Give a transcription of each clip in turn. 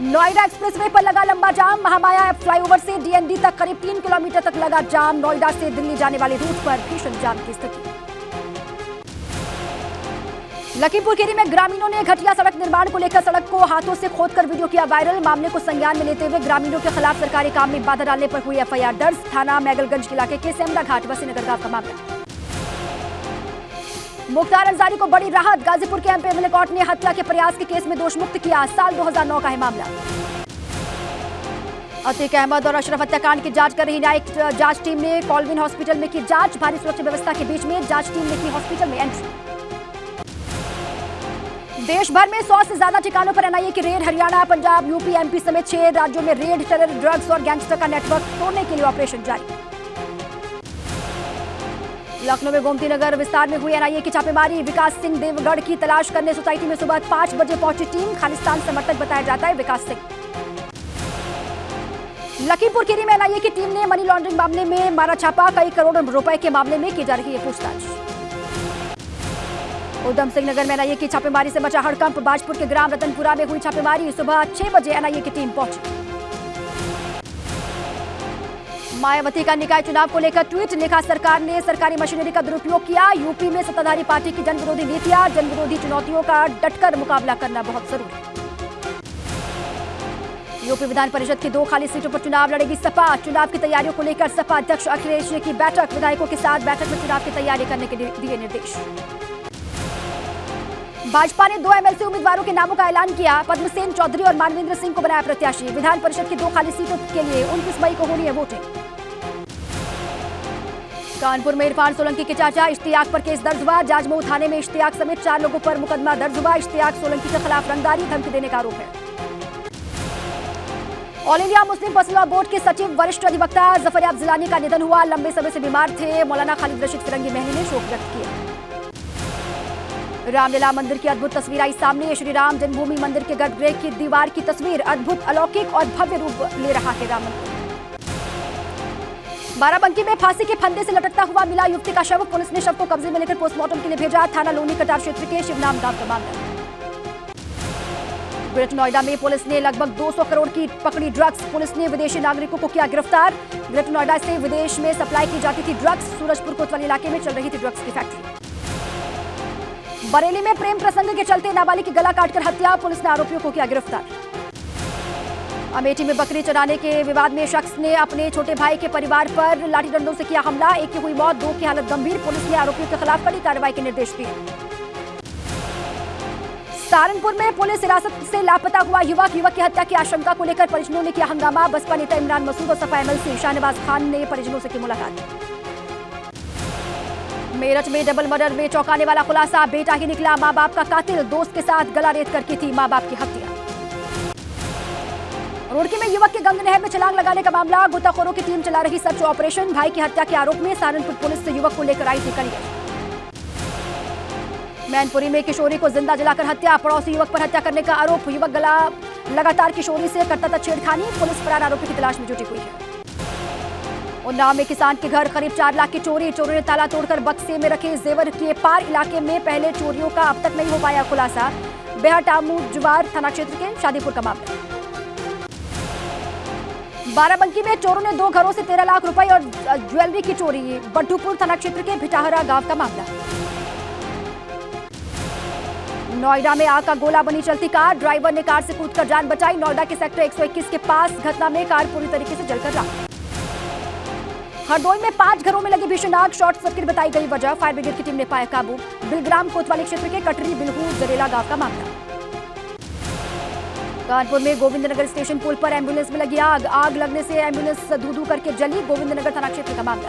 Noida expressway पर लगा लंबा जाम। महामाया फ्लाईओवर से डीएनडी तक करीब 3 किलोमीटर तक लगा जाम। नोएडा से दिल्ली जाने वाले रूट पर भीषण जाम की स्थिति। लखीमपुर खीरी में ग्रामीणों ने घटिया सड़क निर्माण को लेकर सड़क को हाथों से खोदकर वीडियो किया वायरल। मामले को संज्ञान में लेते हुए ग्रामीणों के खिलाफ सरकारी काम में बाधा डालने पर हुई एफआईआर दर्ज। थाना मैगलगंज इलाके के सेमरा घाट वसीनगर गांव का मामला। मुख्तार अंसारी को बड़ी राहत। गाजीपुर के एमपी कोर्ट ने हत्या के प्रयास के केस में दोषमुक्त किया। साल 2009 का है मामला। अतीक अहमद और अशरफ हत्याकांड की जांच कर रही न्यायिक जांच टीम ने कॉलविन हॉस्पिटल में की जांच। भारी सुरक्षा व्यवस्था के बीच में जांच टीम ने की हॉस्पिटल में एंट्री। देश भर में 100 से ज्यादा ठिकानों पर एनआईए की red. Haryana, Punjab, UP, MP समेत 6 राज्यों में रेड। टेरर, ड्रग्स और गैंगस्टर का नेटवर्क तोड़ने के लिए ऑपरेशन जारी। लखनऊ में गोमती नगर विस्तार में हुई एनआईए की छापेमारी। विकास सिंह देवगढ़ की तलाश करने सोसाइटी में सुबह 5 बजे पहुंची टीम। खालिस्तान समर्थक बताया जाता है विकास सिंह। लखीमपुर खीरी में एनआईए की टीम ने मनी लॉन्ड्रिंग मामले में मारा छापा। कई करोड़ रुपए के मामले में की जा रही है पूछताछ। उधम सिंह नगर में एनआईए की छापेमारी से मचा हड़कंप। बाजपुर के ग्राम रतनपुरा में हुई छापेमारी। सुबह 6 बजे एनआईए की टीम पहुंची। मायावती का निकाय चुनाव को लेकर ट्वीट लिखा। सरकार ने सरकारी मशीनरी का दुरुपयोग किया। यूपी में सत्ताधारी पार्टी की जनविरोधी नीतियां। जनविरोधी चुनौतियों का डटकर मुकाबला करना बहुत जरूरी। यूपी विधान परिषद की 2 खाली सीटों पर चुनाव लड़ेगी सपा। चुनाव की तैयारियों को लेकर सपा अध्यक्ष अखिलेश ने की बैठक। विधायकों के साथ बैठक में चुनाव की तैयारी करने के दिए निर्देश। भाजपा ने 2 एमएलसी उम्मीदवारों के नामों का ऐलान किया। पद्मसेन चौधरी और मानवेंद्र सिंह को बनाया प्रत्याशी। विधान परिषद की 2 खाली सीटों के लिए 29 मई को होनी है वोटिंग। कानपुर में इरफान सोलंकी के चाचा इश्तियाक पर केस दर्ज हुआ। जाजमऊ थाने में इश्तियाक समेत 4 लोगों पर मुकदमा दर्ज हुआ। इश्तियाक सोलंकी के खिलाफ रंगदारी धमकी देने का आरोप है। All India Muslim personal law board के सचिव वरिष्ठ अधिवक्ता जफरयाब जिलानी का निधन हुआ। लंबे समय से बीमार थे। मौलाना खालिद रशीद फिरंगी महली ने शोक व्यक्त किया। रामलीला मंदिर की अद्भुत तस्वीर आई सामने। श्री राम जन्मभूमि मंदिर के गर्भगृह की दीवार की तस्वीर अद्भुत, अलौकिक और भव्य रूप ले रहा है राम मंदिर। बाराबंकी में फांसी के फंदे से लटकता हुआ मिला युवती का शव। पुलिस ने शव को कब्जे में लेकर पोस्टमार्टम के लिए भेजा। थाना लोनी कटार क्षेत्र के शिवनाम गांव का मामला। ग्रेटर नोएडा में पुलिस ने लगभग 200 करोड़ की पकड़ी ड्रग्स। पुलिस ने विदेशी नागरिकों को किया गिरफ्तार। ग्रेटर नोएडा से विदेश में सप्लाई की जाती थी ड्रग्स। सूरजपुर कोतवाली इलाके में चल रही थी ड्रग्स की फैक्ट्री। बरेली में प्रेम प्रसंग के चलते नाबालिग की गला काटकर हत्या। पुलिस ने आरोपियों को किया गिरफ्तार। अमेठी में बकरी चराने के विवाद में शख्स ने अपने छोटे भाई के परिवार पर लाठी डंडों से किया हमला। एक की हुई मौत, 2 की हालत गंभीर। पुलिस ने आरोपियों के खिलाफ कड़ी कार्रवाई के निर्देश दिए। सहारनपुर में पुलिस हिरासत से लापता हुआ युवक की हत्या की आशंका को लेकर परिजनों ने किया हंगामा। बसपा नेता इमरान मसूद और सपा एमएलसी शाहनवाज खान ने परिजनों से की मुलाकात। मेरठ में डबल मर्डर में चौंकाने वाला खुलासा। बेटा ही निकला मां बाप का कातिल। दोस्त के साथ गला रेत कर की थी मां बाप की हत्या। रुड़की में युवक के गंगा नहर में छलांग लगाने का मामला। गोताखोरों की टीम चला रही सर्च ऑपरेशन। भाई की हत्या के आरोप में सहारनपुर पुलिस से युवक को लेकर आई थी कड़िया। मैनपुरी में किशोरी को जिंदा जलाकर हत्या। पड़ोसी युवक पर हत्या करने का आरोप। युवक गला लगातार किशोरी से करता था छेड़खानी। पुलिस फरार आरोपी की तलाश में जुटी हुई है। उन्नाव में किसान के घर करीब 4 लाख की चोरी। चोरों ने ताला तोड़कर बक्से में रखे जेवर किए पार। इलाके में पहले चोरियों का अब तक नहीं हो पाया खुलासा। बेहटामू जुवार थाना क्षेत्र के शादीपुर का मामला। बाराबंकी में चोरों ने 2 घरों से 13 लाख रुपए और ज्वेलरी की चोरी। बड्ढूपुर थाना क्षेत्र के भिटाहरा गांव का मामला। नोएडा में आग का गोला बनी चलती कार। ड्राइवर ने कार से कूदकर जान बचाई। नोएडा के सेक्टर 121 के पास घटना में कार पूरी तरीके से जलकर राख। हरदोई में 5 घरों में लगी भीषण आग। शॉर्ट सर्किट बताई गई वजह। फायर ब्रिगेड की टीम ने पाया काबू। बिलग्राम कोतवाली क्षेत्र के कटरी बिलहू जरेला गांव का मामला। कानपुर में गोविंदनगर स्टेशन पुल पर एम्बुलेंस में लगी आग। आग लगने से एम्बुलेंस धू-धू करके जली। गोविंदनगर थाना क्षेत्र का मामला।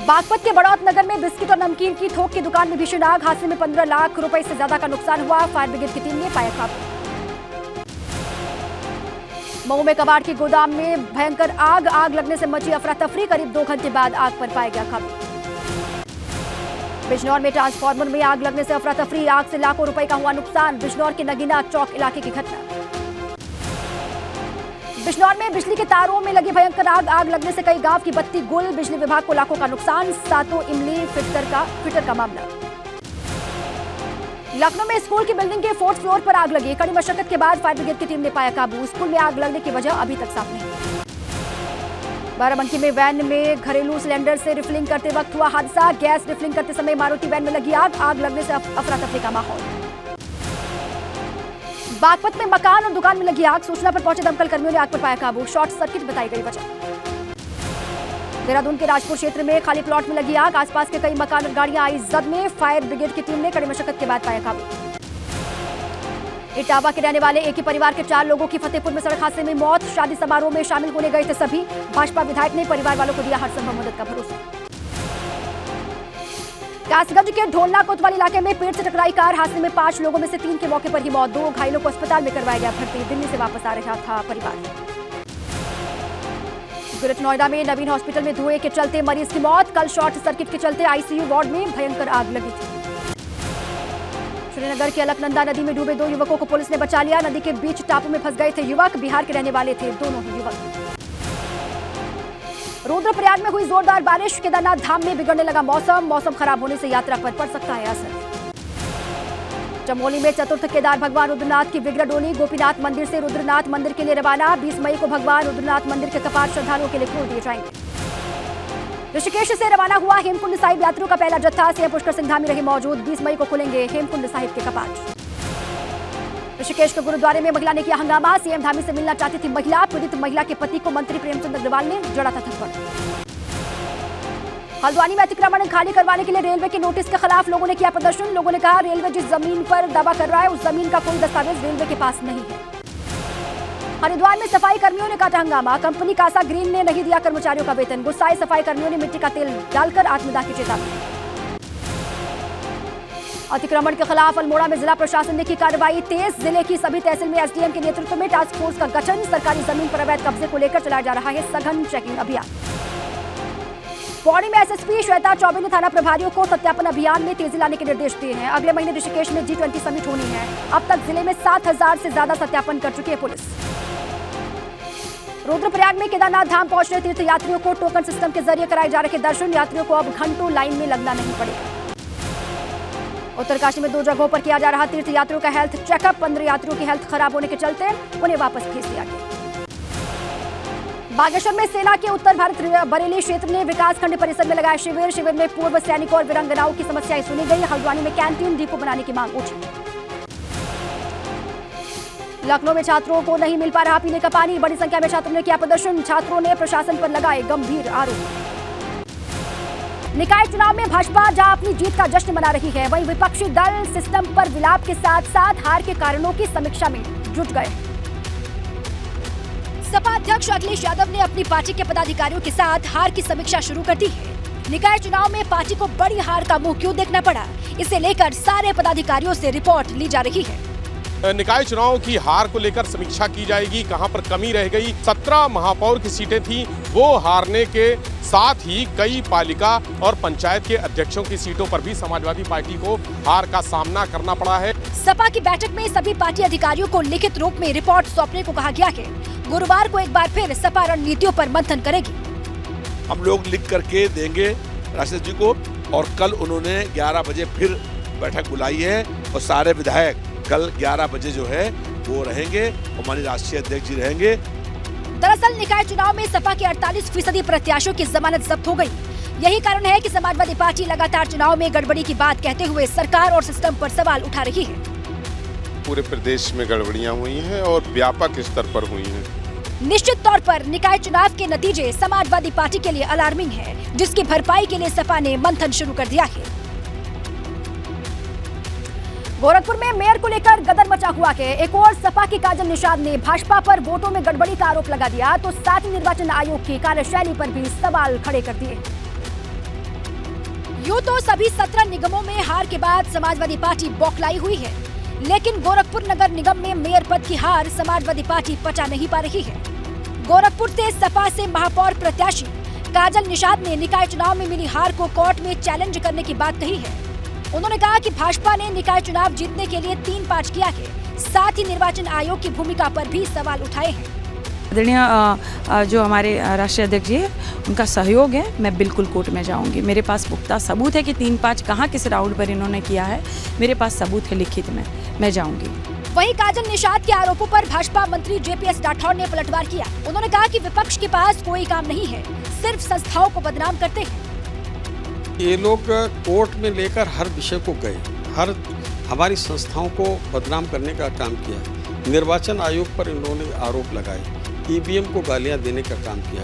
बागपत के बड़ौत नगर में बिस्किट और नमकीन की थोक की दुकान में भीषण आग। हादसे में 15 लाख रुपए से ज्यादा का नुकसान हुआ। फायर ब्रिगेड की टीम ने पाया काबू। मऊ में कबाड़ के गोदाम में भयंकर आग लगने से मची अफरा तफरी। करीब 2 घंटे बाद आग पर पाया गया काबू। बिजनौर में ट्रांसफार्मर में आग लगने से अफरा तफरी। आग से लाखों रुपए का हुआ नुकसान। बिजनौर के नगीना चौक इलाके की घटना। बिजनौर में बिजली के तारों में लगी भयंकर आग लगने से कई गांव की बत्ती गुल। बिजली विभाग को लाखों का नुकसान। सातों इमली फिटर का मामला। लखनऊ में स्कूल की बिल्डिंग के 4th फ्लोर पर आग लगी। कड़ी मशक्कत के बाद फायर ब्रिगेड की टीम ने पाया काबू। स्कूल में आग लगने की वजह अभी तक साफ नहीं। बाराबंकी में वैन में घरेलू सिलेंडर से रिफिलिंग करते वक्त हुआ हादसा। गैस रिफिलिंग करते समय मारुति वैन में लगी आग। आग लगने से अफरा तफरी का माहौल। बागपत में मकान और दुकान में लगी आग। सूचना पर पहुंचे दमकल कर्मियों ने आग पर पाया काबू। शॉर्ट सर्किट बताई गई वजह। देहरादून के राजपुर क्षेत्र में खाली प्लॉट में लगी आग। आसपास के कई मकान और गाड़ियां आई जद में। फायर ब्रिगेड की टीम ने कड़ी मशक्कत के बाद पाया काबू। इटावा के रहने वाले एक ही परिवार के 4 लोगों की फतेहपुर में सड़क हादसे में मौत। शादी समारोह में शामिल होने गए थे सभी। भाजपा विधायक ने परिवार वालों को दिया हर संभव मदद का भरोसा। कासगंज के ढोलना कोतवाली इलाके में पेड़ से टकराई कार। हादसे में 5 लोगों में से 3 के मौके पर ही मौत। 2 घायलों को अस्पताल में करवाया गया भर्ती। दिल्ली से वापस आ रहा था परिवार। ग्रेटर नोएडा में नवीन हॉस्पिटल में धुएं के चलते मरीज की मौत। कल शॉर्ट सर्किट के चलते आईसीयू वार्ड में भयंकर आग लगी थी। श्रीनगर के अलकनंदा नदी में डूबे 2 युवकों को पुलिस ने बचा लिया। नदी के बीच टापू में फंस गए थे युवक। बिहार के रहने वाले थे दोनों ही युवक। रुद्रप्रयाग में हुई जोरदार बारिश। केदारनाथ धाम में बिगड़ने लगा मौसम। मौसम खराब होने से यात्रा पर पड़ सकता है असर। चमोली में चतुर्थ केदार भगवान रुद्रनाथ की विग्रह डोली गोपीनाथ मंदिर से रुद्रनाथ मंदिर के लिए रवाना। 20 मई को भगवान रुद्रनाथ मंदिर के कपाट श्रद्धालुओं के लिए खोल दिए जाएंगे। ऋषिकेश से रवाना हुआ हेमकुंड साहिब यात्रियों का पहला जत्था। सीएम पुष्कर सिंह धामी रहे मौजूद। 20 मई को खुलेंगे हेमकुंड साहिब के कपाट। ऋषिकेश के गुरुद्वारे में महिला ने किया हंगामा। सीएम धामी से मिलना चाहती थी महिला। पीड़ित महिला के पति को मंत्री प्रेमचंद अग्रवाल ने जड़ा था थप्पड़। हल्द्वानी में अतिक्रमण खाली करवाने के लिए रेलवे के नोटिस के खिलाफ लोगों ने किया प्रदर्शन। लोगों ने कहा रेलवे जिस जमीन पर दावा कर रहा है उस जमीन का कोई दस्तावेज रेलवे के पास नहीं है। हरिद्वार में सफाई कर्मियों ने काटा हंगामा। कंपनी कासा ग्रीन ने नहीं दिया कर्मचारियों का वेतन। गुस्साए सफाई कर्मियों ने मिट्टी का तेल डालकर आत्मदाह की चेतावनी। अतिक्रमण के खिलाफ अल्मोड़ा में जिला प्रशासन ने की कार्रवाई तेज। जिले की सभी तहसील में एसडीएम के नेतृत्व में टास्क फोर्स का गठन। सरकारी जमीन पर अवैध कब्जे को लेकर चलाया जा रहा है सघन चेकिंग अभियान। पौड़ी में एसएसपी श्वेता चौबे ने थाना प्रभारियों को सत्यापन अभियान में तेजी लाने के निर्देश दिए हैं। अगले महीने ऋषिकेश में G20 समिट होनी है। अब तक जिले में 7,000 से ज्यादा सत्यापन कर चुकी है पुलिस। रुद्रप्रयाग में केदारनाथ धाम पहुंच रहे तीर्थ यात्रियों को टोकन सिस्टम के जरिए कराए जा रहे दर्शन। यात्रियों को अब घंटों लाइन में लगना नहीं पड़ेगा। उत्तरकाशी में 2 जगहों पर किया जा रहा तीर्थ यात्रियों का हेल्थ चेकअप। 15 यात्रियों की हेल्थ खराब होने के चलते उन्हें वापस भेज दिया गया। बागेश्वर में सेना के उत्तर भारत बरेली क्षेत्र ने विकासखंड परिसर में लगाया शिविर। शिविर में पूर्व सैनिकों और वीरांगनाओं की समस्याएं सुनी गई। हल्द्वानी में कैंटीन डिपो बनाने की मांग उठी। लखनऊ में छात्रों को नहीं मिल पा रहा पीने का पानी। बड़ी संख्या में छात्रों ने किया प्रदर्शन। छात्रों ने प्रशासन पर लगाए गंभीर आरोप। निकाय चुनाव में भाजपा जहां अपनी जीत का जश्न मना रही है, वहीं विपक्षी दल सिस्टम पर विलाप के साथ साथ हार के कारणों की समीक्षा में जुट गए। सपा अध्यक्ष अखिलेश यादव ने अपनी पार्टी के पदाधिकारियों के साथ हार की समीक्षा शुरू कर दी है। निकाय चुनाव में पार्टी को बड़ी हार का मुंह क्यों देखना पड़ा, इसे लेकर सारे पदाधिकारियों से रिपोर्ट ली जा रही है। निकाय चुनाव की हार को लेकर समीक्षा की जाएगी, कहां पर कमी रह गई। 17 महापौर की सीटें थी, वो हारने के साथ ही कई पालिका और पंचायत के अध्यक्षों की सीटों पर भी समाजवादी पार्टी को हार का सामना करना पड़ा है। सपा की बैठक में सभी पार्टी अधिकारियों को लिखित रूप में रिपोर्ट सौंपने को कहा गया है। गुरुवार को एक बार फिर सपा रणनीतियों पर मंथन करेगी। हम लोग लिख करके देंगे राष्ट्रपति जी को, और कल उन्होंने 11 बजे फिर बैठक बुलाई है और सारे विधायक कल 11 बजे जो है वो रहेंगे, हमारे राष्ट्रीय अध्यक्ष जी रहेंगे। दरअसल निकाय चुनाव में सपा के 48% प्रत्याशियों की जमानत जब्त हो गई। यही कारण है कि समाजवादी पार्टी लगातार चुनाव में गड़बड़ी की बात कहते हुए सरकार और सिस्टम पर सवाल उठा रही है। पूरे प्रदेश में गड़बड़ियां हुई हैं और व्यापक स्तर पर हुई हैं। निश्चित तौर पर निकाय चुनाव के नतीजे समाजवादी पार्टी के लिए अलार्मिंग है, जिसकी भरपाई के लिए सपा ने मंथन शुरू कर दिया है। गोरखपुर में मेयर को लेकर गदर मचा हुआ है। एक और सपा की काजल निषाद ने भाजपा पर वोटों में गड़बड़ी का आरोप लगा दिया, तो साथ ही निर्वाचन आयोग की कार्यशैली पर भी सवाल खड़े कर दिए। यूं तो सभी 17 निगमों में हार के बाद समाजवादी पार्टी बौखलाई हुई है, लेकिन गोरखपुर नगर निगम में मेयर पद की हार समाजवादी पार्टी पचा नहीं पा रही है। गोरखपुर से सपा से महापौर प्रत्याशी काजल निषाद ने निकाय चुनाव में मिली हार को कोर्ट में चैलेंज करने की बात कही है। उन्होंने कहा कि भाजपा ने निकाय चुनाव जीतने के लिए 3 पार्ट किया है, साथ ही निर्वाचन आयोग की भूमिका पर भी सवाल उठाए हैं। आदरणीय जो हमारे राष्ट्रीय अध्यक्ष जी है उनका सहयोग है, मैं बिल्कुल कोर्ट में जाऊंगी। मेरे पास पुख्ता सबूत है कि 3-5 कहाँ किस राउंड पर इन्होंने किया है, मेरे पास सबूत है लिखित में, मैं जाऊंगी। वहीं काजल निषाद के आरोपों पर भाजपा मंत्री JPS राठौर ने पलटवार किया। उन्होंने कहा कि विपक्ष के पास कोई काम नहीं है, सिर्फ संस्थाओं को बदनाम करते हैं। ये लोग कोर्ट में लेकर हर विषय को गए, हर हमारी संस्थाओं को बदनाम करने का काम किया। निर्वाचन आयोग पर इन्होंने आरोप लगाए, EVM को गालियां देने का काम किया।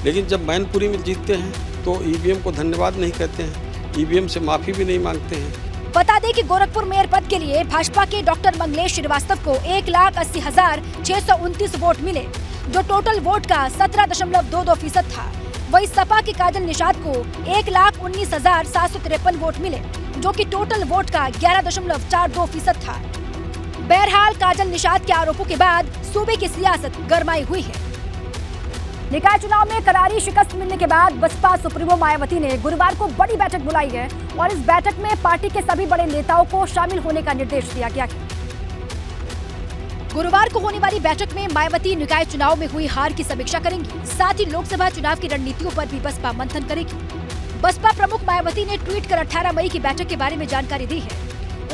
लेकिन जब मैनपुरी में जीतते हैं तो EVM को धन्यवाद नहीं कहते हैं, EVM से माफी भी नहीं मांगते हैं। बता दें कि गोरखपुर मेयर पद के लिए भाजपा के डॉक्टर मंगलेश श्रीवास्तव को 1,80,629 वोट मिले, जो टोटल वोट का 17.22% था। वहीं सपा की काजल निषाद को 1,19,753 वोट मिले, जो कि टोटल वोट का 11.42% था। बहरहाल काजल निषाद के आरोपों के बाद सूबे की सियासत गरमाई हुई है। निकाय चुनाव में करारी शिकस्त मिलने के बाद बसपा सुप्रीमो मायावती ने गुरुवार को बड़ी बैठक बुलाई है और इस बैठक में पार्टी के सभी बड़े नेताओं को शामिल होने का निर्देश दिया गया है। गुरुवार को होने वाली बैठक में मायावती निकाय चुनाव में हुई हार की समीक्षा करेंगी, साथ ही लोकसभा चुनाव की रणनीतियों पर भी बसपा मंथन करेगी। बसपा प्रमुख मायावती ने ट्वीट कर 18 मई की बैठक के बारे में जानकारी दी है।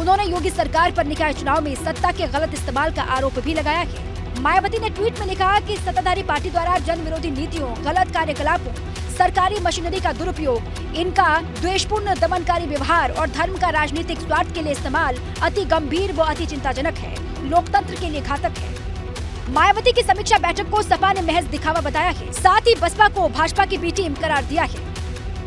उन्होंने योगी सरकार पर निकाय चुनाव में सत्ता के गलत इस्तेमाल का आरोप भी लगाया है। मायावती ने ट्वीट में लिखा कि सत्ताधारी पार्टी द्वारा जन विरोधी नीतियों, गलत कार्यकलापों, सरकारी मशीनरी का दुरुपयोग, इनका द्वेषपूर्ण दमनकारी व्यवहार और धर्म का राजनीतिक स्वार्थ के लिए इस्तेमाल अति गंभीर व अति चिंताजनक है, लोकतंत्र के लिए घातक है। मायावती की समीक्षा बैठक को सपा ने महज दिखावा बताया है, साथ ही बसपा को भाजपा की बी टीम करार दिया है।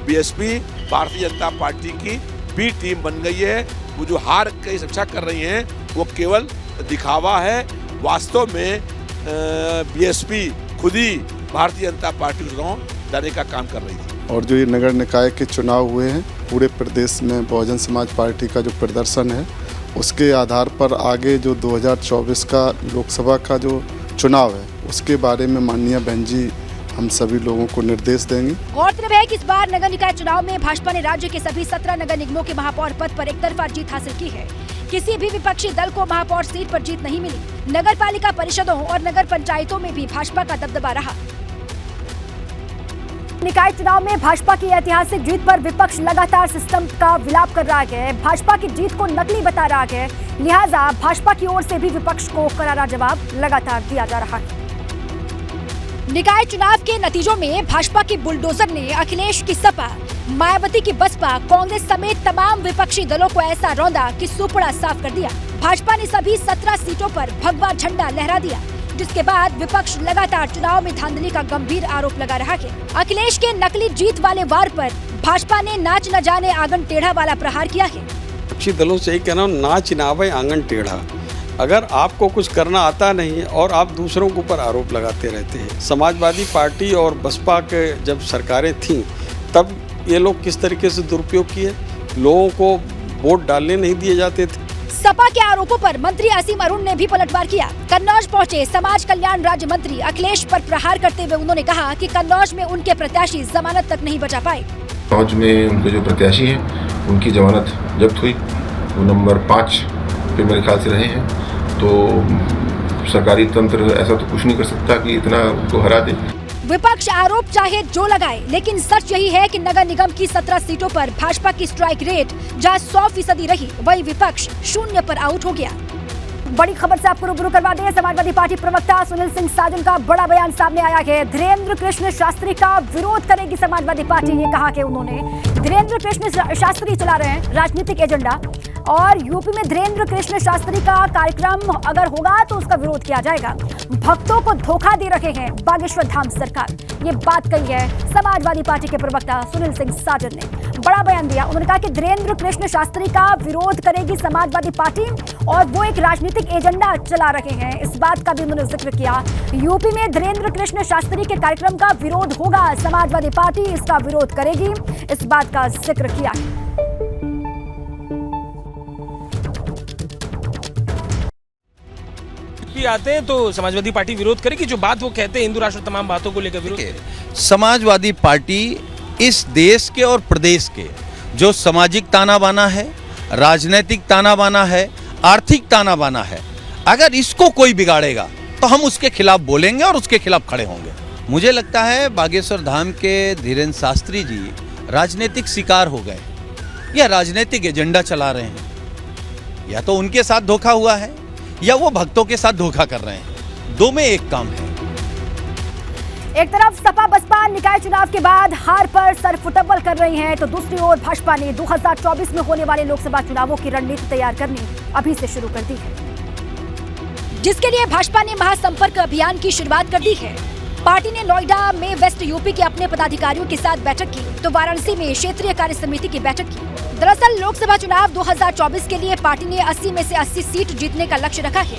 BSP भारतीय जनता पार्टी की बी टीम बन गई है। वो जो हार की समीक्षा कर रही हैं वो केवल दिखावा है। वास्तव में BSP खुद ही भारतीय जनता पार्टी को चुनाव लाने का काम कर रही थी। और जो ये नगर निकाय के चुनाव हुए हैं पूरे प्रदेश में बहुजन समाज पार्टी का जो प्रदर्शन है उसके आधार पर आगे जो 2024 का लोकसभा का जो चुनाव है उसके बारे में माननीय बहन जी हम सभी लोगों को निर्देश देंगे। गौरतलब है कि इस बार नगर निकाय चुनाव में भाजपा ने राज्य के सभी 17 नगर निगमों के महापौर पद पर एकतरफा जीत हासिल की है। किसी भी विपक्षी दल को महापौर सीट पर जीत नहीं मिली। नगर पालिका परिषदों और नगर पंचायतों में भी भाजपा का दबदबा रहा। निकाय चुनाव में भाजपा की ऐतिहासिक जीत पर विपक्ष लगातार सिस्टम का विलाप कर रहा है। भाजपा की जीत को नकली बता रहा है, लिहाजा भाजपा की ओर से भी विपक्ष को करारा जवाब लगातार दिया जा रहा है। निकाय चुनाव के नतीजों में भाजपा की बुलडोजर ने अखिलेश की सपा, मायावती की बसपा, कांग्रेस समेत तमाम विपक्षी दलों को ऐसा रौंदा कि सुपड़ा साफ कर दिया। भाजपा ने सभी 17 सीटों पर भगवा झंडा लहरा दिया, जिसके बाद विपक्ष लगातार चुनाव में धांधली का गंभीर आरोप लगा रहा है। अखिलेश के नकली जीत वाले वार पर भाजपा ने नाच न जाने आंगन टेढ़ा वाला प्रहार किया है। विपक्षी दलों से ही कहना, नाच नावे आंगन टेढ़ा। अगर आपको कुछ करना आता नहीं और आप दूसरों के ऊपर आरोप लगाते रहते हैं। समाजवादी पार्टी और बसपा के जब सरकारें थीं तब ये लोग किस तरीके से दुरुपयोग किए, लोगों को वोट डालने नहीं दिए जाते थे। सपा के आरोपों पर मंत्री असीम अरुण ने भी पलटवार किया। कन्नौज पहुंचे समाज कल्याण राज्य मंत्री अखिलेश पर प्रहार करते हुए उन्होंने कहा कि कन्नौज में उनके प्रत्याशी जमानत तक नहीं बचा पाए। कन्नौज में उनके जो प्रत्याशी हैं उनकी जमानत जब्त हुई, वो नंबर 5 पे मेरे ख्याल से रहे हैं। तो सरकारी तंत्र ऐसा तो कुछ नहीं कर सकता कि इतना उनको हरा दे। विपक्ष आरोप चाहे जो लगाए, लेकिन सच यही है कि नगर निगम की 17 सीटों पर भाजपा की स्ट्राइक रेट जहां 100% रही, वही विपक्ष 0 पर आउट हो गया। बड़ी खबर से आपको रूबरू करवा दें। समाजवादी पार्टी प्रवक्ता सुनील सिंह साजन का बड़ा बयान सामने आया है। धीरेन्द्र कृष्ण शास्त्री का विरोध करेगी समाजवादी पार्टी। ये कहा कि उन्होंने धीरेन्द्र कृष्ण शास्त्री चला रहे हैं राजनीतिक एजेंडा और यूपी में धीरेन्द्र कृष्ण शास्त्री का कार्यक्रम अगर होगा तो उसका विरोध किया जाएगा। भक्तों को धोखा दे रहे हैं बागेश्वर धाम सरकार, ये बात कही है समाजवादी पार्टी के प्रवक्ता सुनील सिंह साजन ने। बड़ा बयान दिया, उन्होंने कहा कि धीरेन्द्र कृष्ण शास्त्री का विरोध करेगी समाजवादी पार्टी और वो एक राजनीतिक एजेंडा चला रहे हैं, इस बात का भी उन्होंने जिक्र किया। यूपी में धीरेन्द्र कृष्ण शास्त्री के कार्यक्रम का विरोध होगा, समाजवादी पार्टी इसका विरोध करेगी, इस बात का जिक्र किया। आते हैं तो समाजवादी पार्टी विरोध करेगी, जो बात वो कहते हैं हिंदू राष्ट्र तमाम बातों को लेकर विरोध। समाजवादी पार्टी इस देश के और प्रदेश के जो सामाजिक ताना बाना है, राजनीतिक ताना बाना है, आर्थिक ताना बाना है, अगर इसको कोई बिगाड़ेगा तो हम उसके खिलाफ बोलेंगे और उसके खिलाफ खड़े होंगे। मुझे लगता है बागेश्वर धाम के धीरेन्द्र शास्त्री जी राजनीतिक शिकार हो गए या राजनीतिक एजेंडा चला रहे हैं। या तो उनके साथ धोखा हुआ है या वो भक्तों के साथ धोखा कर रहे हैं। दो में एक काम है। एक तरफ सपा बसपा निकाय चुनाव के बाद हार पर सरफुटबल कर रही हैं, तो दूसरी ओर भाजपा ने 2024 में होने वाले लोकसभा चुनावों की रणनीति तैयार करनी अभी से शुरू कर दी है, जिसके लिए भाजपा ने महासंपर्क अभियान की शुरुआत कर दी है। पार्टी ने नोएडा में वेस्ट यूपी के अपने पदाधिकारियों के साथ बैठक की, तो वाराणसी में क्षेत्रीय कार्य समिति की बैठक की। दरअसल लोकसभा चुनाव 2024 के लिए पार्टी ने 80 में से 80 सीट जीतने का लक्ष्य रखा है,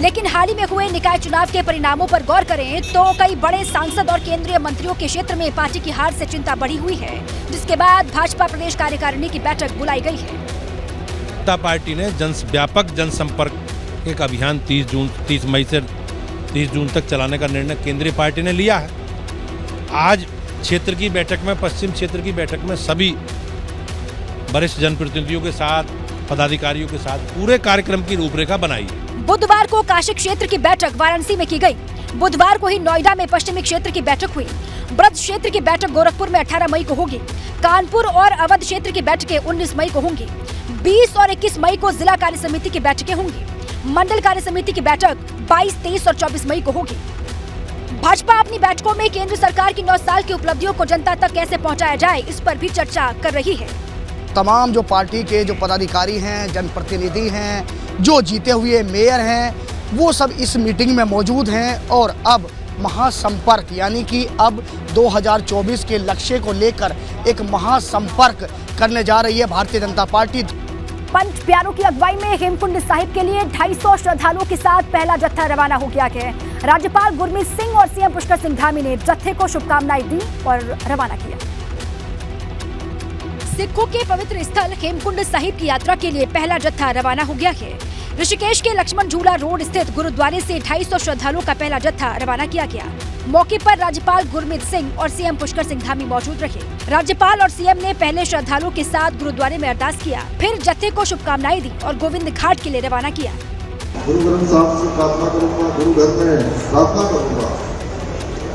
लेकिन हाल ही में हुए निकाय चुनाव के परिणामों पर गौर करें तो कई बड़े सांसद और केंद्रीय मंत्रियों के क्षेत्र में पार्टी की हार से चिंता बढ़ी हुई है, जिसके बाद भाजपा प्रदेश कार्यकारिणी की बैठक बुलाई गई है। जनता पार्टी ने व्यापक जनसंपर्क एक अभियान 30 मई से 30 जून तक चलाने का निर्णय केंद्रीय पार्टी ने लिया है। आज क्षेत्र की बैठक में, पश्चिम क्षेत्र की बैठक में सभी वरिष्ठ जनप्रतिनिधियों के साथ, पदाधिकारियों के साथ पूरे कार्यक्रम की रूपरेखा बनाई है। बुधवार को काशी क्षेत्र की बैठक वाराणसी में की गई। बुधवार को ही नोएडा में पश्चिमी क्षेत्र की बैठक हुई। ब्रज क्षेत्र की बैठक गोरखपुर में 18 मई को होगी। कानपुर और अवध क्षेत्र की बैठकें 19 मई को होंगी। 20 और 21 मई को जिला कार्य समिति की बैठकें होंगी। मंडल कार्य समिति की बैठक 22, 23 और 24 मई को होगी। भाजपा अपनी बैठकों में केंद्र सरकार की 9 साल की उपलब्धियों को जनता तक कैसे पहुंचाया जाए, इस पर भी चर्चा कर रही है। तमाम जो पार्टी के जो पदाधिकारी हैं, जनप्रतिनिधि हैं, जो जीते हुए मेयर हैं, वो सब इस मीटिंग में मौजूद हैं और अब महासंपर्क यानी कि अब 2024 के लक्ष्य को लेकर एक महासंपर्क करने जा रही है भारतीय जनता पार्टी। पंच प्यारों की अगुवाई में हेमकुंड साहिब के लिए 250 श्रद्धालुओं के साथ पहला जत्था रवाना हो गया है। राज्यपाल गुरमीत सिंह और सीएम पुष्कर सिंह धामी ने जत्थे को शुभकामनाएं दी और रवाना किया। सिखों के पवित्र स्थल हेमकुंड साहिब की यात्रा के लिए पहला जत्था रवाना हो गया है। ऋषिकेश के लक्ष्मण झूला रोड स्थित गुरुद्वारे से 250 श्रद्धालुओं का पहला जत्था रवाना किया गया। मौके पर राज्यपाल गुरमीत सिंह और सीएम पुष्कर सिंह धामी मौजूद रहे। राज्यपाल और सीएम ने पहले श्रद्धालुओं के साथ गुरुद्वारे में अरदास किया, फिर जत्थे को शुभकामनाएं दी और गोविंद घाट के लिए रवाना किया। गुरु ग्रंथ साहब से प्रार्थना करूंगा, गुरु घर में प्रार्थना करूंगा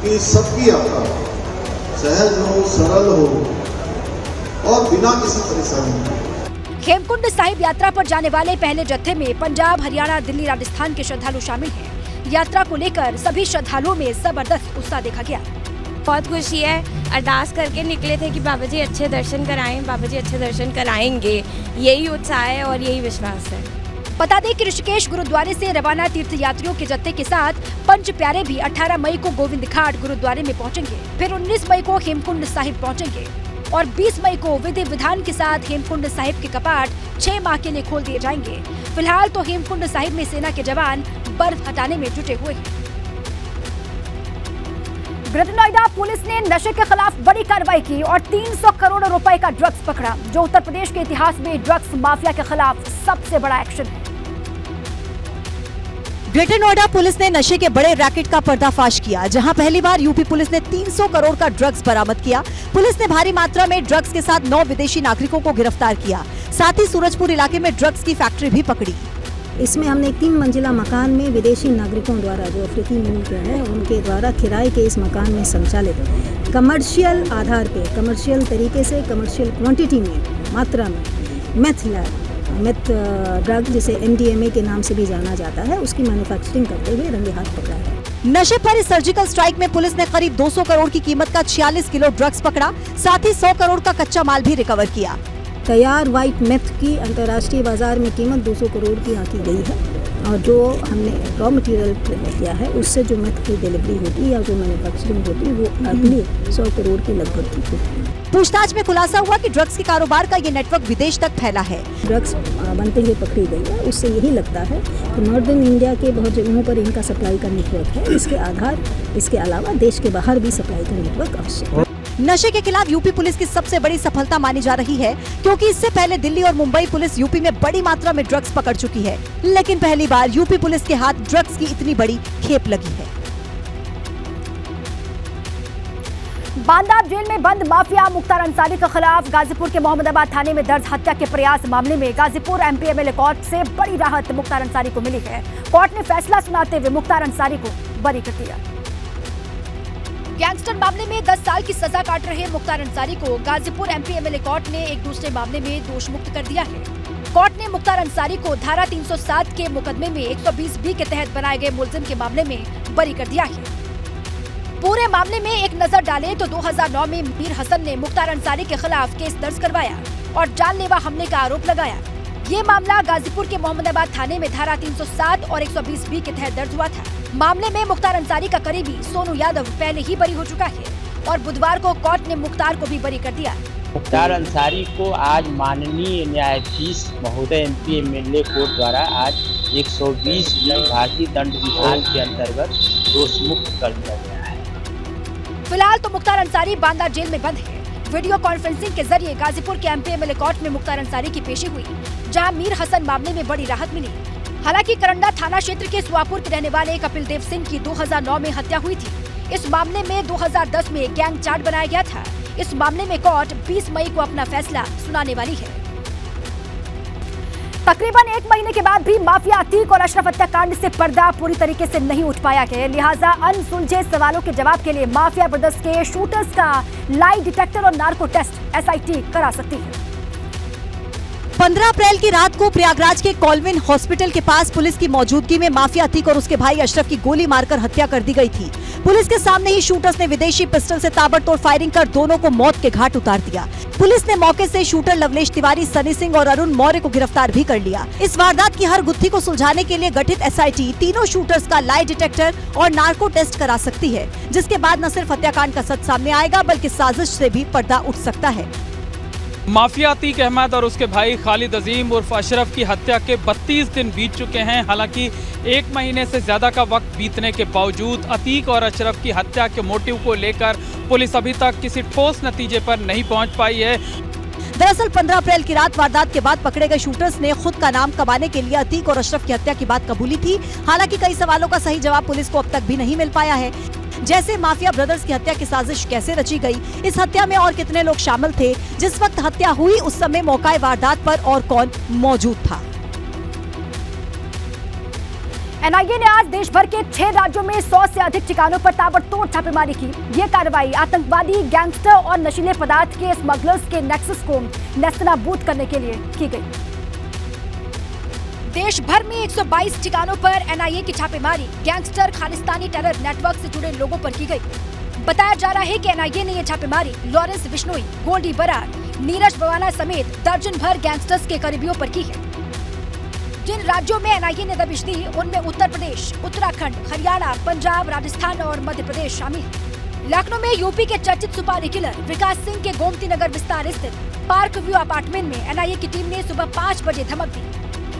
कि सबकी यात्रा सहज हो, सरल हो और बिना किसी परेशानी। हेमकुंड साहिब यात्रा पर जाने वाले पहले जत्थे में पंजाब, हरियाणा, दिल्ली, राजस्थान के श्रद्धालु शामिल हैं। यात्रा को लेकर सभी श्रद्धालुओं में जबरदस्त उत्साह देखा गया। बहुत खुशी है। अरदास करके निकले थे कि बाबा जी अच्छे दर्शन कराएं, बाबा जी अच्छे दर्शन कराएंगे। यही उत्साह है और यही विश्वास है। बता दें कि ऋषिकेश गुरुद्वारे से रवाना तीर्थ यात्रियों के जत्थे के साथ पंच प्यारे भी 18 मई को गोविंद घाट गुरुद्वारे में पहुंचेंगे, फिर 19 मई को हेमकुंड साहिब पहुंचेंगे और 20 मई को विधि विधान के साथ हेमकुंड साहिब के कपाट 6 माह के लिए खोल दिए जाएंगे। फिलहाल तो हेमकुंड साहिब में सेना के जवान बर्फ हटाने में जुटे हुए हैं। ग्रेटर नोएडा पुलिस ने नशे के खिलाफ बड़ी कार्रवाई की और 300 करोड़ रुपए का ड्रग्स पकड़ा, जो उत्तर प्रदेश के इतिहास में ड्रग्स माफिया के खिलाफ सबसे बड़ा एक्शन है। ग्रेटर नोएडा पुलिस ने नशे के बड़े रैकेट का पर्दाफाश किया, जहां पहली बार यूपी पुलिस ने 300 करोड़ का ड्रग्स बरामद किया। पुलिस ने भारी मात्रा में ड्रग्स के साथ 9 विदेशी नागरिकों को गिरफ्तार किया। साथ ही सूरजपुर इलाके में ड्रग्स की फैक्ट्री भी पकड़ी। इसमें हमने एक 3 मंजिला मकान में विदेशी नागरिकों द्वारा, जो अफ्रीकी मूल के हैं, उनके द्वारा किराए के इस मकान में संचालित कमर्शियल आधार पे, कमर्शियल तरीके से, कमर्शियल क्वांटिटी में, मात्रा में मेथ ड्रग जिसे MDMA के नाम से भी जाना जाता है, उसकी मैन्युफैक्चरिंग करते हुए रंगे हाथ पकड़ा है। नशे पर इस सर्जिकल स्ट्राइक में पुलिस ने करीब 200 करोड़ की कीमत का 46 किलो ड्रग्स पकड़ा। साथ ही 100 करोड़ का कच्चा माल भी रिकवर किया। तैयार व्हाइट मेथ की अंतर्राष्ट्रीय बाजार में कीमत 200 करोड़ की आंकी गई है और जो हमने रॉ मटेरियल किया है, उससे जो मेथ की डिलीवरी होती या जो मैन्युफैक्चरिंग होती, वो अगले 100 करोड़ के लगभग की होती है। पूछताछ में खुलासा हुआ कि ड्रग्स के कारोबार का ये नेटवर्क विदेश तक फैला है। ड्रग्स बनते हुए पकड़ी गई है, उससे यही लगता है कि नॉर्दर्न इंडिया के बहुत जगहों पर इनका सप्लाई का नेटवर्क है। इसके अलावा देश के बाहर भी सप्लाई का नेटवर्क आवश्यक है। नशे के खिलाफ यूपी पुलिस की सबसे बड़ी सफलता मानी जा रही है, क्योंकि इससे पहले दिल्ली और मुंबई पुलिस यूपी में बड़ी मात्रा में ड्रग्स पकड़ चुकी है, लेकिन पहली बार यूपी पुलिस के हाथ ड्रग्स की इतनी बड़ी खेप लगी है। बांदा जेल में बंद माफिया मुख्तार अंसारी के खिलाफ गाजीपुर के मोहम्मदाबाद थाने में दर्ज हत्या के प्रयास मामले में गाजीपुर एमपी एमएलए कोर्ट से बड़ी राहत मुख्तार अंसारी को मिली है। कोर्ट ने फैसला सुनाते हुए मुख्तार अंसारी को बरी कर दिया। गैंगस्टर मामले में 10 साल की सजा काट रहे मुख्तार अंसारी को गाजीपुर एमपी एमएलए कोर्ट ने एक दूसरे मामले में दोष मुक्त कर दिया है। कोर्ट ने मुख्तार अंसारी को धारा 307 के मुकदमे में 120B के तहत बनाए गए मुलजिम के मामले में बरी कर दिया है। पूरे मामले में एक नजर डालें तो 2009 में मीर हसन ने मुख्तार अंसारी के खिलाफ केस दर्ज करवाया और जानलेवा हमले का आरोप लगाया। ये मामला गाजीपुर के मोहम्मदाबाद थाने में धारा 307 और 120B के तहत दर्ज हुआ था। मामले में मुख्तार अंसारी का करीबी सोनू यादव पहले ही बरी हो चुका है और बुधवार को कोर्ट ने मुख्तार को भी बरी कर दिया। मुख्तार अंसारी को आज माननीय न्यायाधीश महोदय एमपी एमएलए कोर्ट द्वारा आज 120B भारतीय दंड विधान के अंतर्गत दोष मुक्त कर दिया गया है। फिलहाल तो मुख्तार अंसारी बांदा जेल में बंद है। वीडियो कॉन्फ्रेंसिंग के जरिए गाजीपुर के एमपी एमएलए कोर्ट में मुख्तार अंसारी की पेशी हुई, जहां मीर हसन मामले में बड़ी राहत मिली। हालांकि करंडा थाना क्षेत्र के सुआपुर के रहने वाले कपिल देव सिंह की 2009 में हत्या हुई थी। इस मामले में 2010 में गैंग चार्ट बनाया गया था। इस मामले में कोर्ट 20 मई को अपना फैसला सुनाने वाली है। तकरीबन 1 महीने के बाद भी माफिया अतीक और अशरफ हत्याकांड से पर्दा पूरी तरीके से नहीं उठ पाया है। लिहाजा अनसुलझे सवालों के जवाब के लिए माफिया ब्रदर्स के शूटर्स का लाई डिटेक्टर और नार्को टेस्ट एसआईटी करा सकती है। 15 अप्रैल की रात को प्रयागराज के कॉलविन हॉस्पिटल के पास पुलिस की मौजूदगी में माफिया अतीक और उसके भाई अशरफ की गोली मारकर हत्या कर दी गई थी। पुलिस के सामने ही शूटर्स ने विदेशी पिस्टल से ताबड़तोड़ फायरिंग कर दोनों को मौत के घाट उतार दिया। पुलिस ने मौके से शूटर लवलेश तिवारी, सनी सिंह और अरुण मौर्य को गिरफ्तार भी कर लिया। इस वारदात की हर गुत्थी को सुलझाने के लिए गठित एसआईटी तीनों शूटर्स का लाई डिटेक्टर और नार्को टेस्ट करा सकती है, जिसके बाद न सिर्फ हत्याकांड का सच सामने आएगा बल्कि साजिश से भी पर्दा उठ सकता है। माफिया अतीक अहमद और उसके भाई खालिद अजीम उर्फ अशरफ की हत्या के 32 दिन बीत चुके हैं। हालांकि 1 महीने से ज्यादा का वक्त बीतने के बावजूद अतीक और अशरफ की हत्या के मोटिव को लेकर पुलिस अभी तक किसी ठोस नतीजे पर नहीं पहुंच पाई है। दरअसल 15 अप्रैल की रात वारदात के बाद पकड़े गए शूटर्स ने खुद का नाम कमाने के लिए अतीक और अशरफ की हत्या की बात कबूली थी। हालांकि कई सवालों का सही जवाब पुलिस को अब तक भी नहीं मिल पाया है, जैसे माफिया ब्रदर्स की हत्या की साजिश कैसे रची गई, इस हत्या में और कितने लोग शामिल थे, जिस वक्त हत्या हुई उस समय मौके वारदात पर और कौन मौजूद था। एनआईए ने आज देश भर के 6 राज्यों में 100 से अधिक ठिकानों पर ताबड़तोड़ छापेमारी की। ये कार्रवाई आतंकवादी, गैंगस्टर और नशीले पदार्थ के स्मगलर्स के नेक्सस को नेस्तनाबूद करने के लिए की गई। देश भर में 122 ठिकानों पर एनआईए की छापेमारी गैंगस्टर, खालिस्तानी टेरर नेटवर्क से जुड़े लोगों पर की गई। बताया जा रहा है कि एनआईए ने यह छापेमारी लॉरेंस बिश्नोई, गोल्डी बरार, नीरज बवाना समेत दर्जन भर गैंगस्टर्स के करीबियों पर की है। जिन राज्यों में एनआईए ने दबिश दी उनमें उत्तर प्रदेश, उत्तराखंड, हरियाणा, पंजाब, राजस्थान और मध्य प्रदेश शामिल है। लखनऊ में यूपी के चर्चित सुपारी किलर विकास सिंह के गोमती नगर विस्तार स्थित पार्क व्यू अपार्टमेंट में एनआईए की टीम ने सुबह 5 बजे धमक दी।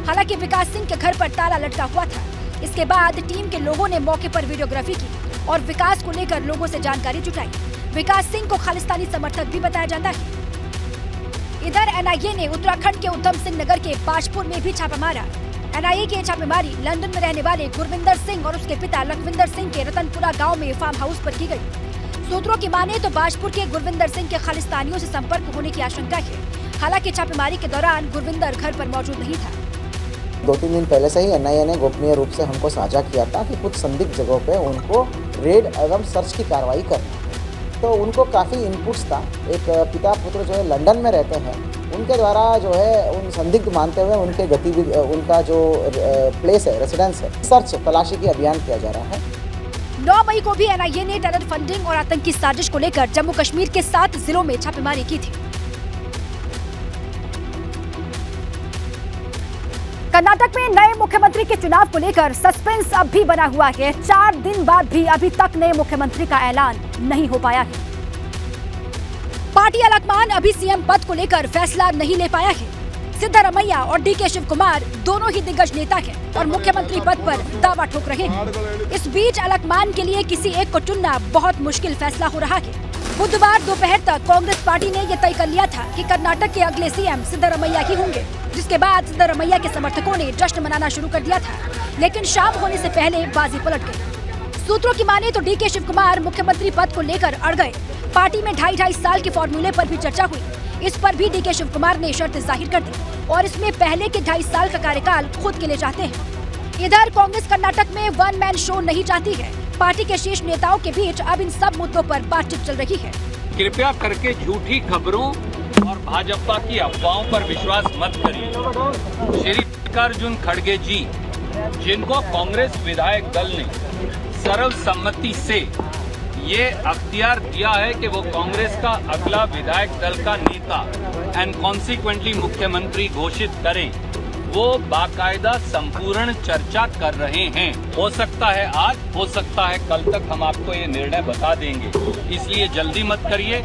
हालांकि विकास सिंह के घर पर ताला लटका हुआ था। इसके बाद टीम के लोगों ने मौके पर वीडियोग्राफी की और विकास को लेकर लोगों से जानकारी जुटाई। विकास सिंह को खालिस्तानी समर्थक भी बताया जाता है। इधर एनआईए ने उत्तराखंड के उधम सिंह नगर के बाजपुर में भी छापा मारा। एनआईए की छापेमारी लंदन में रहने वाले गुरविंदर सिंह और उसके पिता लखविंदर सिंह के रतनपुरा गाँव में फार्म हाउस पर की गयी। सूत्रों की माने तो बाजपुर के गुरविंदर सिंह के खालिस्तानियों से संपर्क होने की आशंका है। हालांकि छापेमारी के दौरान गुरविंदर घर पर मौजूद नहीं था। 2-3 दिन पहले से ही एनआईए ने गोपनीय रूप से हमको साझा किया था कि कुछ संदिग्ध जगहों पे उनको रेड एवं सर्च की कार्रवाई करनी है। तो उनको काफ़ी इनपुट्स था। एक पिता पुत्र जो है लंदन में रहते हैं, उनके द्वारा जो है उन संदिग्ध मानते हुए उनके गतिविधि, उनका जो प्लेस है, रेसिडेंस है, सर्च तलाशी की अभियान किया जा रहा है। 9 मई को भी एनआईए ने टेरर फंडिंग और आतंकी साजिश को लेकर जम्मू कश्मीर के 7 जिलों में छापेमारी की थी। कर्नाटक में नए मुख्यमंत्री के चुनाव को लेकर सस्पेंस अब भी बना हुआ है। 4 दिन बाद भी अभी तक नए मुख्यमंत्री का ऐलान नहीं हो पाया है। पार्टी अलकमान अभी सीएम पद को लेकर फैसला नहीं ले पाया है। सिद्धरमैया और डीके शिव कुमार दोनों ही दिग्गज नेता हैं और मुख्यमंत्री पद पर दावा ठोक रहे हैं। इस बीच अलकमान के लिए किसी एक को चुनना बहुत मुश्किल फैसला हो रहा है। बुधवार दोपहर तक कांग्रेस पार्टी ने यह तय कर लिया था कि कर्नाटक के अगले सीएम सिद्धरमैया ही होंगे, जिसके बाद सिद्धरमैया के समर्थकों ने जश्न मनाना शुरू कर दिया था। लेकिन शाम होने से पहले बाजी पलट गई। सूत्रों की माने तो डीके शिव कुमार मुख्यमंत्री पद को लेकर अड़ गए। पार्टी में 2.5 साल के फॉर्मूले पर भी चर्चा हुई। इस पर भी डीके शिव कुमार ने शर्त जाहिर कर दी और इसमें पहले के 2.5 साल का कार्यकाल खुद के लिए चाहते हैं। इधर कांग्रेस कर्नाटक में वन मैन शो नहीं चाहती है। पार्टी के शीर्ष नेताओं के बीच अब इन सब मुद्दों पर बातचीत चल रही है। कृपया करके झूठी खबरों और भाजपा की अफवाहों पर विश्वास मत करिए। श्री मल्लिकार्जुन खड़गे जी, जिनको कांग्रेस विधायक दल ने सर्वसम्मति से ये अख्तियार दिया है कि वो कांग्रेस का अगला विधायक दल का नेता एंड कॉन्सिक्वेंटली मुख्यमंत्री घोषित करें, वो बाकायदा संपूर्ण चर्चा कर रहे हैं। हो सकता है आज, हो सकता है कल तक हम आपको ये निर्णय बता देंगे, इसलिए जल्दी मत करिए,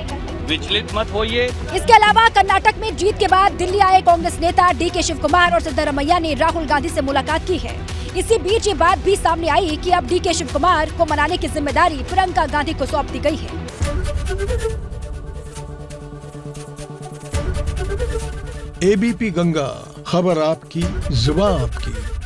विचलित मत होइए। इसके अलावा कर्नाटक में जीत के बाद दिल्ली आए कांग्रेस नेता डीके शिव कुमार और सिद्धरमैया ने राहुल गांधी से मुलाकात की है। इसी बीच ये बात भी सामने आई कि अब डीके शिव कुमार को मनाने की जिम्मेदारी प्रियंका गांधी को सौंप दी गई है। एबीपी गंगा, खबर आपकी, जुबान आपकी।